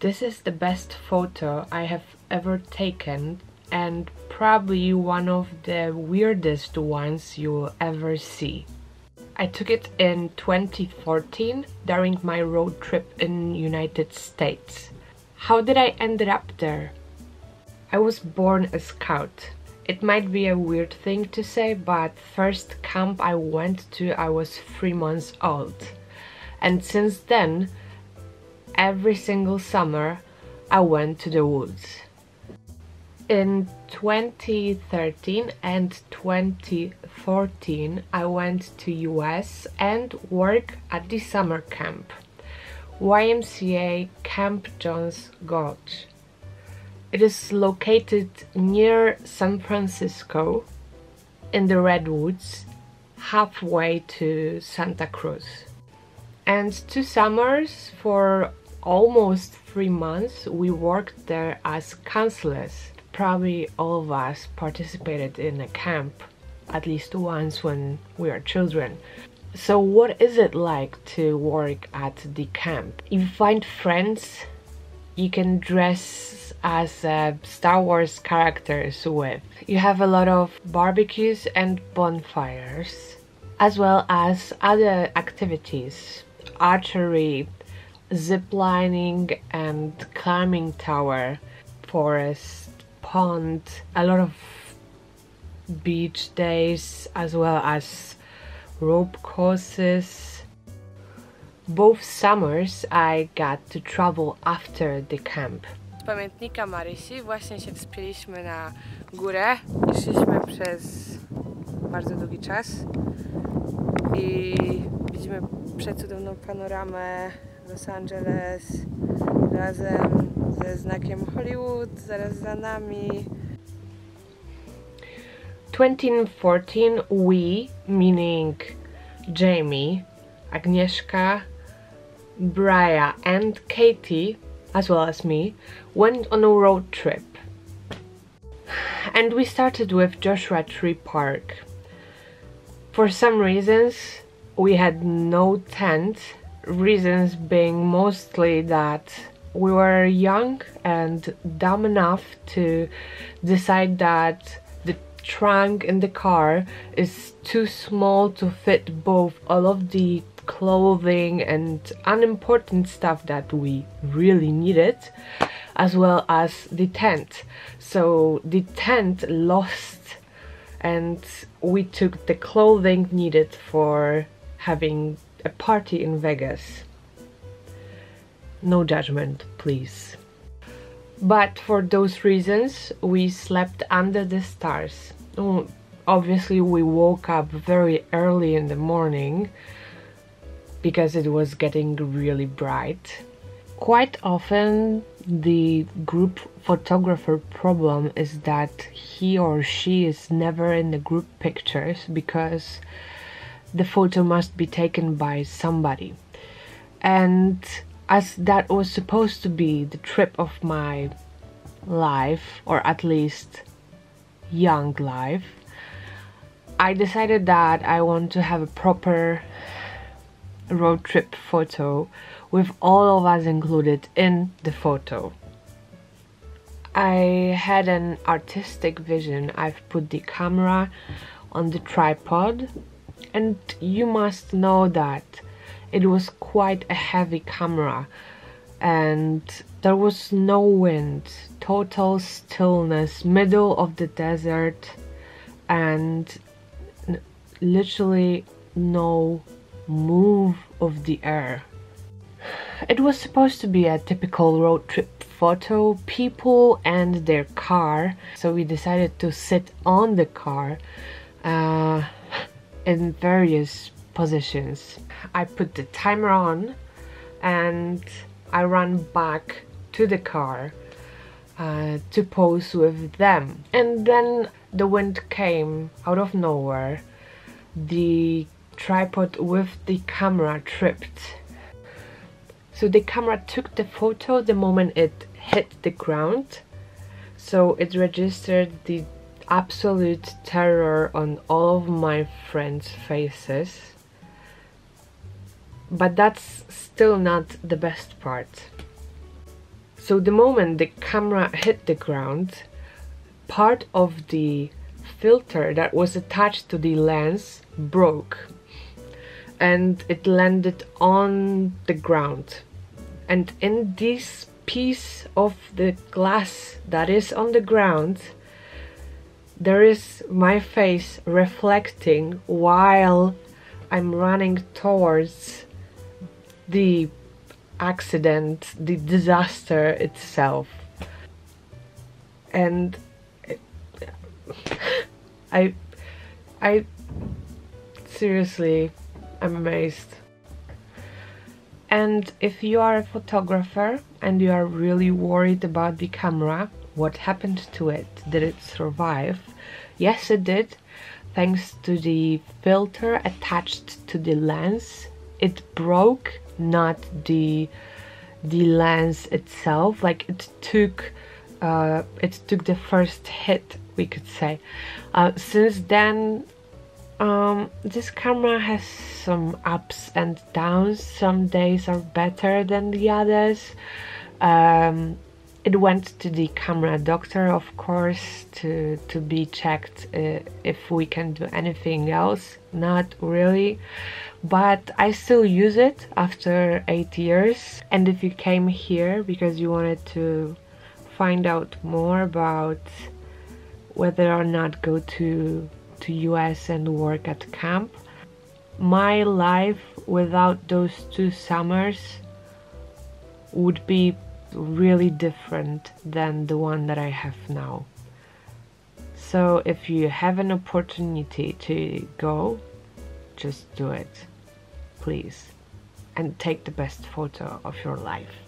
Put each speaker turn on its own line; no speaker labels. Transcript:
This is the best photo I have ever taken, and probably one of the weirdest ones you'll ever see. I took it in 2014 during my road trip in United States. How did I end up there? I was born a scout. It might be a weird thing to say, but first camp I went to I was 3 months old. And since then, every single summer I went to the woods. In 2013 and 2014 I went to US and worked at the summer camp, YMCA Camp John's Gulch. It is located near San Francisco in the Redwoods, halfway to Santa Cruz. And 2 summers, for almost 3 months, we worked there as counselors. Probably all of us participated in a camp at least once when we were children. So what is it like to work at the camp? You find friends you can dress as Star Wars characters with. You have a lot of barbecues and bonfires, as well as other activities: archery, zip lining and climbing tower, forest, pond, a lot of beach days, as well as rope courses. Both summers I got to travel after the camp.
Z pamiętnika Marysi właśnie się wspięliśmy na górę i szliśmy przez bardzo długi czas i widzimy przecudowną panoramę Los Angeles razem ze znakiem Hollywood zaraz za nami.
2014 we, meaning Jamie, Agnieszka, Bria and Katie, as well as me, went on a road trip. And we started with Joshua Tree Park. For some reasons we had no tent, reasons being mostly that we were young and dumb enough to decide that the trunk in the car is too small to fit both all of the clothing and unimportant stuff that we really needed, as well as the tent. So the tent lost and we took the clothing needed for having a party in Vegas. No judgment, please. But for those reasons we slept under the stars. Obviously we woke up very early in the morning because it was getting really bright. Quite often the group photographer problem is that he or she is never in the group pictures because the photo must be taken by somebody. And as that was supposed to be the trip of my life, or at least young life, I decided that I want to have a proper road trip photo with all of us included in the photo. I had an artistic vision. I've put the camera on the tripod, and you must know that it was quite a heavy camera and there was no wind, total stillness, middle of the desert, and literally no move of the air. It was supposed to be a typical road trip photo, people and their car, so we decided to sit on the car in various positions. I put the timer on and I ran back to the car to pose with them, and then the wind came out of nowhere. The tripod with the camera tripped, so the camera took the photo the moment it hit the ground, so it registered the absolute terror on all of my friends' faces. But that's still not the best part. So the moment the camera hit the ground, part of the filter that was attached to the lens broke and it landed on the ground. And in this piece of the glass that is on the ground, there is my face reflecting while I'm running towards the accident, the disaster itself. And I seriously, I'm amazed. And if you are a photographer and you are really worried about the camera, what happened to it? Did it survive? Yes, it did. Thanks to the filter attached to the lens, it broke, not the lens itself. Like it took the first hit, we could say. Since then, this camera has some ups and downs. Some days are better than the others. It went to the camera doctor, of course, to be checked if we can do anything else. Not really, but I still use it after 8 years. And if you came here because you wanted to find out more about whether or not go to US and work at camp, my life without those 2 summers would be really different than the one that I have now. So if you have an opportunity to go, just do it, please, and take the best photo of your life.